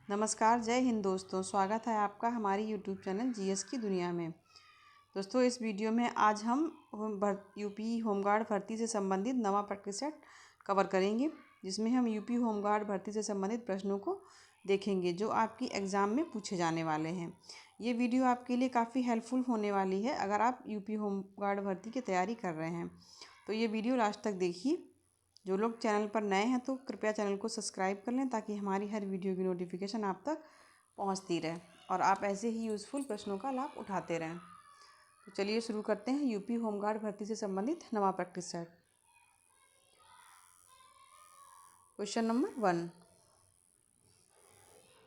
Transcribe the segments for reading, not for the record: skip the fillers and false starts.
नमस्कार, जय हिंद दोस्तों। स्वागत है आपका हमारी यूट्यूब चैनल जीएस की दुनिया में। दोस्तों, इस वीडियो में आज हम यूपी होमगार्ड भर्ती से संबंधित नवा प्रैक्टिस सेट कवर करेंगे, जिसमें हम यूपी होमगार्ड भर्ती से संबंधित प्रश्नों को देखेंगे जो आपकी एग्ज़ाम में पूछे जाने वाले हैं। ये वीडियो आपके लिए काफ़ी हेल्पफुल होने वाली है अगर आप यूपी होमगार्ड भर्ती की तैयारी कर रहे हैं। तो ये वीडियो लास्ट तक देखिए। जो लोग चैनल पर नए हैं तो कृपया चैनल को सब्सक्राइब कर लें ताकि हमारी हर वीडियो की नोटिफिकेशन आप तक पहुंचती रहे और आप ऐसे ही यूज़फुल प्रश्नों का लाभ उठाते रहें। तो चलिए शुरू करते हैं यूपी होमगार्ड भर्ती से संबंधित नवा प्रैक्टिस सेट। क्वेश्चन नंबर 1,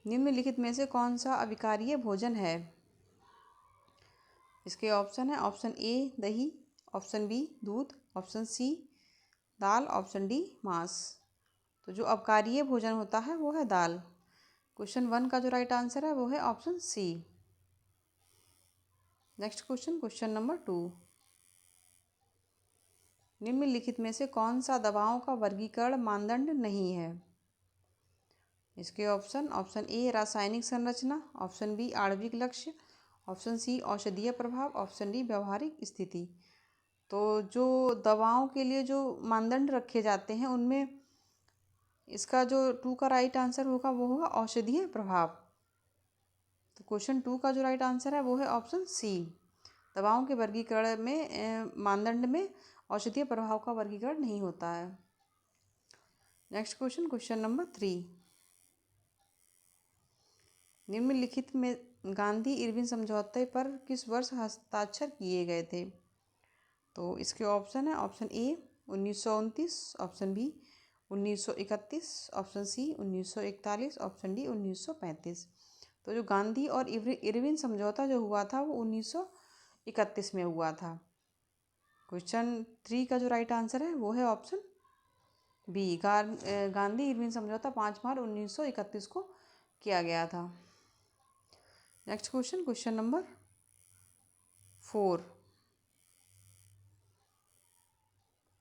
निम्नलिखित में से कौन सा अविकारीय भोजन है? इसके ऑप्शन है ऑप्शन ए दही, ऑप्शन बी दूध, ऑप्शन सी दाल, ऑप्शन डी मांस। तो जो अविकारीय भोजन होता है वो है दाल। क्वेश्चन 1 का जो राइट आंसर है वो है option C. Next question, question number 2, निम्नलिखित में से कौन सा दवाओं का वर्गीकरण मानदंड नहीं है? इसके ऑप्शन ऑप्शन ए रासायनिक संरचना, ऑप्शन बी आणविक लक्ष्य, ऑप्शन सी औषधीय प्रभाव, ऑप्शन डी व्यवहारिक स्थिति। तो जो दवाओं के लिए जो मानदंड रखे जाते हैं उनमें इसका जो 2 का राइट आंसर होगा वो होगा औषधीय प्रभाव। तो क्वेश्चन 2 का जो राइट आंसर है वो है ऑप्शन सी। दवाओं के वर्गीकरण में मानदंड में औषधीय प्रभाव का वर्गीकरण नहीं होता है। नेक्स्ट क्वेश्चन, क्वेश्चन नंबर 3, निम्नलिखित में गांधी इरविन समझौते पर किस वर्ष हस्ताक्षर किए गए थे? तो इसके ऑप्शन है option A 1929, option B 1931, option C 1941, option D 1935। तो जो गांधी और इरविन समझौता जो हुआ था वो 1931 में हुआ था। क्वेश्चन 3 का जो राइट आंसर है वो है ऑप्शन बी। गांधी इरविन समझौता 5 मार्च 1931 को किया गया था। नेक्स्ट क्वेश्चन, क्वेश्चन नंबर 4,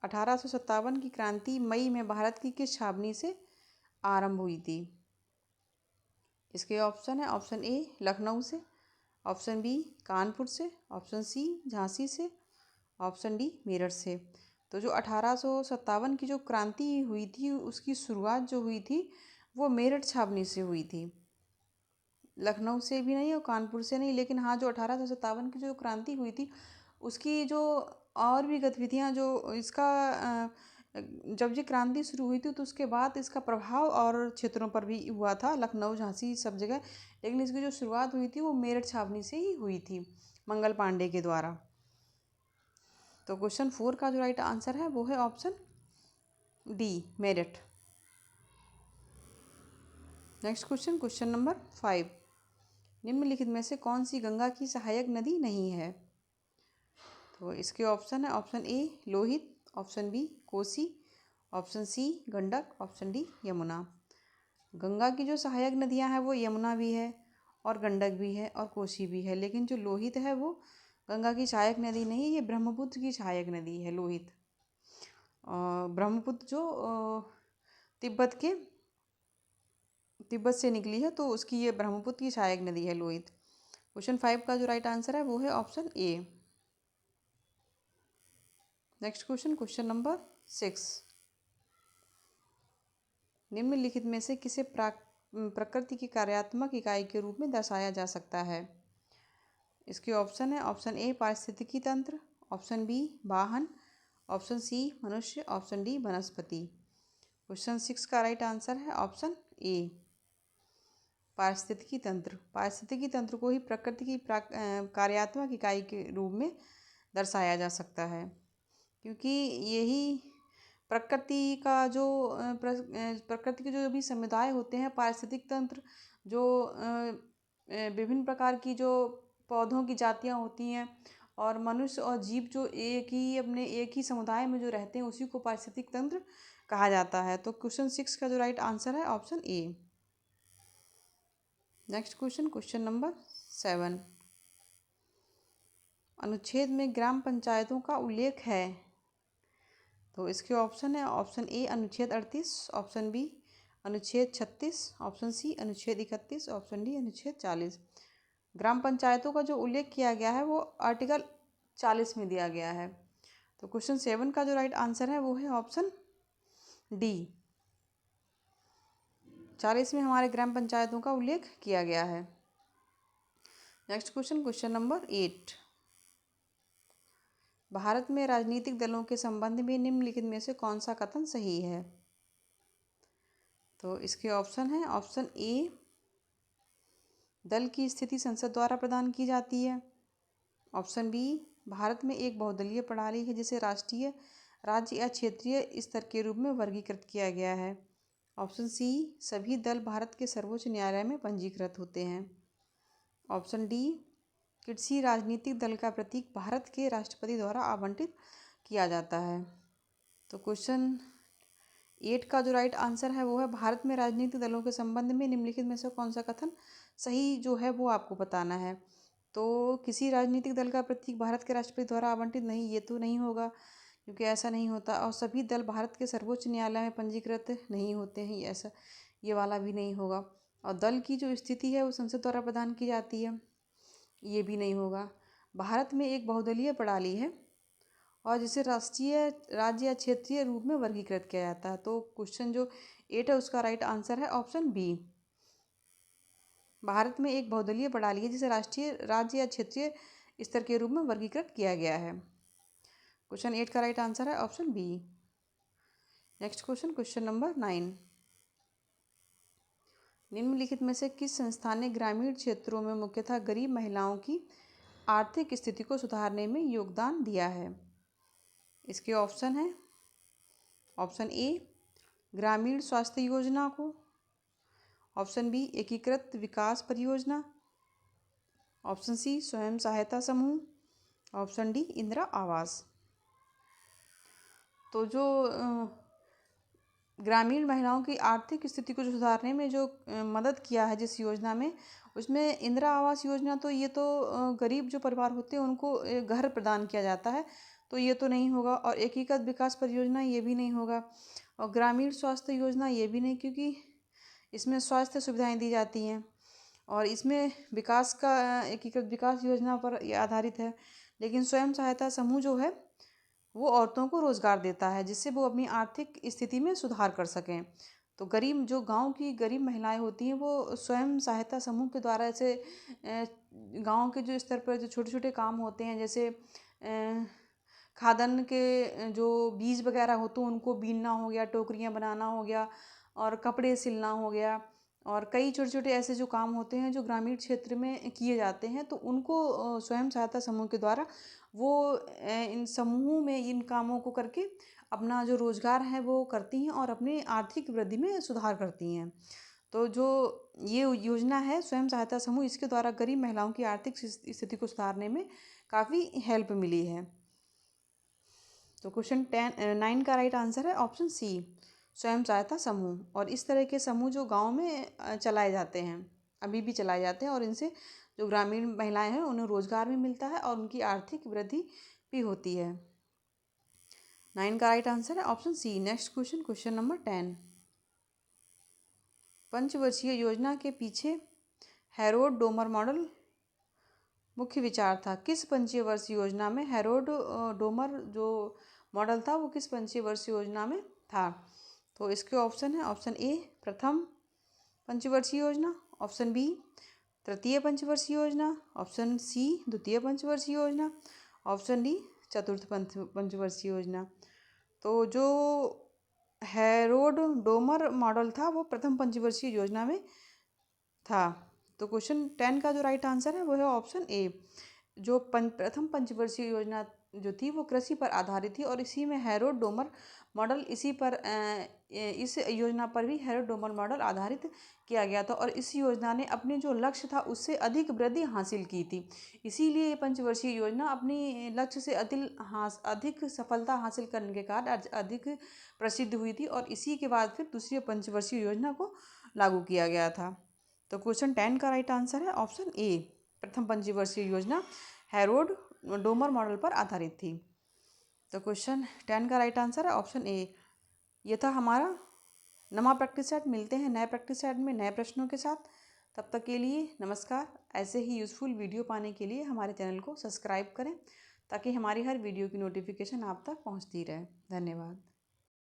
1857 की क्रांति मई में भारत की किस छावनी से आरंभ हुई थी? इसके ऑप्शन है ऑप्शन ए लखनऊ से, ऑप्शन बी कानपुर से, ऑप्शन सी झांसी से, ऑप्शन डी मेरठ से। तो जो 1857 की जो क्रांति हुई थी उसकी शुरुआत जो हुई थी वो मेरठ छावनी से हुई थी, लखनऊ से भी नहीं और कानपुर से नहीं। लेकिन हाँ, जो 1857 की जो क्रांति हुई थी उसकी जो और भी गतिविधियाँ जो इसका जब ये क्रांति शुरू हुई थी तो उसके बाद इसका प्रभाव और क्षेत्रों पर भी हुआ था, लखनऊ झांसी सब जगह। लेकिन इसकी जो शुरुआत हुई थी वो मेरठ छावनी से ही हुई थी, मंगल पांडे के द्वारा। तो क्वेश्चन 4 का जो राइट आंसर है वो है option D Meerut. Next question, question number 5, निम्नलिखित में से कौन सी गंगा की सहायक नदी नहीं है? तो इसके ऑप्शन है option A Lohit, option B Kosi, option C Gandak, option D Yamuna. Ganga की जो सहायक नदियां हैं वो यमुना भी है और गंडक भी है और कोसी भी है, लेकिन जो लोहित है वो गंगा की सहायक नदी नहीं, ये ब्रह्मपुत्र की सहायक नदी है लोहित। ब्रह्मपुत्र जो तिब्बत से निकली है तो उसकी ये ब्रह्मपुत्र की सहायक नदी है लोहित। क्वेश्चन 5 का जो राइट आंसर है वो है ऑप्शन ए। नेक्स्ट क्वेश्चन, क्वेश्चन नंबर 6, निम्नलिखित में से किसे प्रकृति की कार्यात्मक इकाई के रूप में दर्शाया जा सकता है? इसके ऑप्शन है ऑप्शन ए पारिस्थितिकी तंत्र, ऑप्शन बी वाहन, ऑप्शन सी मनुष्य, ऑप्शन डी वनस्पति। क्वेश्चन 6 का राइट आंसर है ऑप्शन ए पारिस्थितिकी तंत्र। पारिस्थितिकी तंत्र को ही प्रकृति की कार्यात्मक इकाई के रूप में दर्शाया जा सकता है, क्योंकि यही प्रकृति का जो प्रकृति के जो भी समुदाय होते हैं, पारिस्थितिक तंत्र जो विभिन्न प्रकार की जो पौधों की जातियाँ होती हैं और मनुष्य और जीव जो एक ही समुदाय में जो रहते हैं उसी को पारिस्थितिक तंत्र कहा जाता है। तो क्वेश्चन 6 का जो राइट आंसर है ऑप्शन ए। नेक्स्ट क्वेश्चन, क्वेश्चन नंबर 7, अनुच्छेद में ग्राम पंचायतों का उल्लेख है? तो इसके ऑप्शन है ऑप्शन ए अनुच्छेद 38, ऑप्शन बी अनुच्छेद 36, ऑप्शन सी अनुच्छेद 31, ऑप्शन डी अनुच्छेद 40। ग्राम पंचायतों का जो उल्लेख किया गया है वो आर्टिकल 40 में दिया गया है। तो क्वेश्चन 7 का जो राइट आंसर है वो है ऑप्शन डी। 40 में हमारे ग्राम पंचायतों का उल्लेख किया गया है। Next question, question number 8। Bharat में राजनीतिक दलों के संबंध में निम्नलिखित में से कौन सा कथन सही है? तो इसके ऑप्शन है, ऑप्शन ए, दल की स्थिति संसद द्वारा प्रदान की जाती है। ऑप्शन बी, भारत में एक बहुदलीय प्रणाली है जिसे राष्ट्रीय, राज्य या क्षेत्रीय स्तर के रूप में वर्गीकृत किया गया है। ऑप्शन सी, सभी दल भारत के सर्वोच्च न्यायालय में पंजीकृत होते हैं। ऑप्शन डी, किसी राजनीतिक दल का प्रतीक भारत के राष्ट्रपति द्वारा आवंटित किया जाता है। तो क्वेश्चन 8 का जो राइट आंसर है वो है, भारत में राजनीतिक दलों के संबंध में निम्नलिखित में से कौन सा कथन सही जो है वो आपको बताना है। तो किसी राजनीतिक दल का प्रतीक भारत के राष्ट्रपति द्वारा आवंटित नहीं, ये तो नहीं होगा क्योंकि ऐसा नहीं होता। और सभी दल भारत के सर्वोच्च न्यायालय में पंजीकृत नहीं होते हैं, ऐसा ये वाला भी नहीं होगा। और दल की जो स्थिति है वो संसद द्वारा प्रदान की जाती है, ये भी नहीं होगा। भारत में एक बहुदलीय प्रणाली है और जिसे राष्ट्रीय, राज्य या क्षेत्रीय रूप में वर्गीकृत किया जाता है। तो क्वेश्चन जो 8 है उसका राइट आंसर है ऑप्शन बी। भारत में एक बहुदलीय प्रणाली है जिसे राष्ट्रीय, राज्य या क्षेत्रीय स्तर के रूप में वर्गीकृत किया गया है। क्वेश्चन 8 का राइट आंसर है option B. Next question, question number 9। निम्नलिखित में से किस संस्था ने ग्रामीण क्षेत्रों में मुख्यतः गरीब महिलाओं की आर्थिक स्थिति को सुधारने में योगदान दिया है? इसके ऑप्शन है, ऑप्शन ए, ग्रामीण स्वास्थ्य योजना को। ऑप्शन बी, एकीकृत विकास परियोजना। ऑप्शन सी, स्वयं सहायता समूह। ऑप्शन डी, इंदिरा आवास। तो जो ग्रामीण महिलाओं की आर्थिक स्थिति को सुधारने में जो मदद किया है जिस योजना में, उसमें इंदिरा आवास योजना, तो ये तो गरीब जो परिवार होते हैं उनको घर प्रदान किया जाता है, तो ये तो नहीं होगा। और एकीकृत विकास परियोजना ये भी नहीं होगा। और ग्रामीण स्वास्थ्य योजना ये भी नहीं, क्योंकि इसमें स्वास्थ्य सुविधाएं दी जाती हैं और इसमें विकास का, एकीकृत विकास योजना पर ये आधारित है। लेकिन स्वयं सहायता समूह जो है वो औरतों को रोज़गार देता है जिससे वो अपनी आर्थिक स्थिति में सुधार कर सकें। तो गरीब, जो गांव की गरीब महिलाएं होती हैं वो स्वयं सहायता समूह के द्वारा ऐसे गांव के जो स्तर पर जो छोटे छोटे काम होते हैं, जैसे खाद्यान्न के जो बीज वगैरह हो तो उनको बीनना हो गया, टोकरियाँ बनाना हो गया, और कपड़े सिलना हो गया, और कई छोटे छोटे ऐसे जो काम होते हैं जो ग्रामीण क्षेत्र में किए जाते हैं, तो उनको स्वयं सहायता समूह के द्वारा वो इन समूह में इन कामों को करके अपना जो रोज़गार है वो करती हैं और अपनी आर्थिक वृद्धि में सुधार करती हैं। तो जो ये योजना है स्वयं सहायता समूह, इसके द्वारा गरीब महिलाओं की आर्थिक स्थिति को सुधारने में काफ़ी हेल्प मिली है। तो क्वेश्चन 9 का राइट आंसर है ऑप्शन सी, स्वयं सहायता समूह। और इस तरह के समूह जो गांव में चलाए जाते हैं, अभी भी चलाए जाते हैं, और इनसे जो ग्रामीण महिलाएं हैं उन्हें रोजगार भी मिलता है और उनकी आर्थिक वृद्धि भी होती है। 9 का राइट आंसर है option C. Next question, question number 10। पंचवर्षीय योजना के पीछे हैरोल्ड डोमर मॉडल मुख्य विचार था। किस पंचवर्षीय योजना में हैरोल्ड डोमर जो मॉडल था वो किस पंचवर्षीय योजना में था? तो इसके ऑप्शन है, ऑप्शन ए, प्रथम पंचवर्षीय योजना। ऑप्शन बी, तृतीय पंचवर्षीय योजना। ऑप्शन सी, द्वितीय पंचवर्षीय योजना। ऑप्शन डी, चतुर्थ पंचवर्षीय योजना। तो जो हैरोल्ड डोमर मॉडल था वो प्रथम पंचवर्षीय योजना में था। तो क्वेश्चन 10 का जो राइट आंसर है वो है ऑप्शन ए। जो प्रथम पंचवर्षीय योजना जो थी वो कृषि पर आधारित थी और इसी में हैरोल्ड डोमर मॉडल, इसी पर इस योजना पर भी हैरोल्ड डोमर मॉडल आधारित किया गया था और इस योजना ने अपने जो लक्ष्य था उससे अधिक वृद्धि हासिल की थी। इसीलिए ये पंचवर्षीय योजना अपनी लक्ष्य से अधिक सफलता हासिल करने के कारण अधिक प्रसिद्ध हुई थी और इसी के बाद फिर दूसरी पंचवर्षीय योजना को लागू किया गया था। तो क्वेश्चन 10 का राइट आंसर है ऑप्शन ए, प्रथम पंचवर्षीय योजना हैरोल्ड डोमर मॉडल पर आधारित थी। तो क्वेश्चन 10 का राइट आंसर है ऑप्शन ए। यह था हमारा नमा प्रैक्टिस सेट मिलते हैं नए प्रैक्टिस सेट में नए प्रश्नों के साथ। तब तक के लिए नमस्कार। ऐसे ही यूज़फुल वीडियो पाने के लिए हमारे चैनल को सब्सक्राइब करें ताकि हमारी हर वीडियो की नोटिफिकेशन आप तक पहुंचती रहे। धन्यवाद।